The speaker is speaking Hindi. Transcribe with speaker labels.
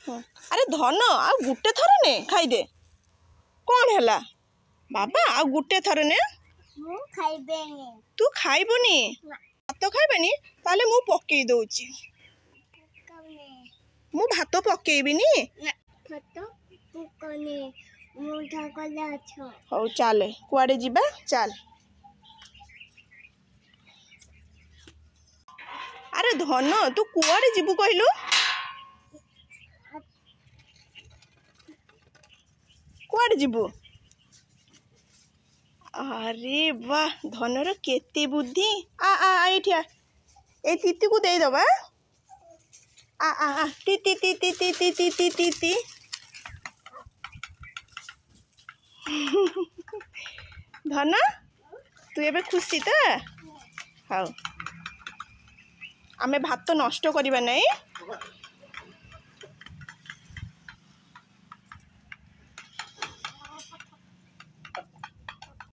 Speaker 1: अरे धन आ गुटे थर ने खाईदे कौन है बाबा आ गुटे थर ने तू खाइबुनी भात खाइबनी ताले मु पकई दउची मु भात पकेबिनी हौ चल कुआडे जीबा चल अरे धन तू कुआडे जीबू कहलु कुआडे जीबू अरे वाह धनर केते बुद्धि आ आ एठिया ए तीती को दे दबा आ आ आ ती ती ती ती ती ती ती ती ती ती धन तू एबे खुशी तो हाँ आमे भात नष्ट करिबा नहीं।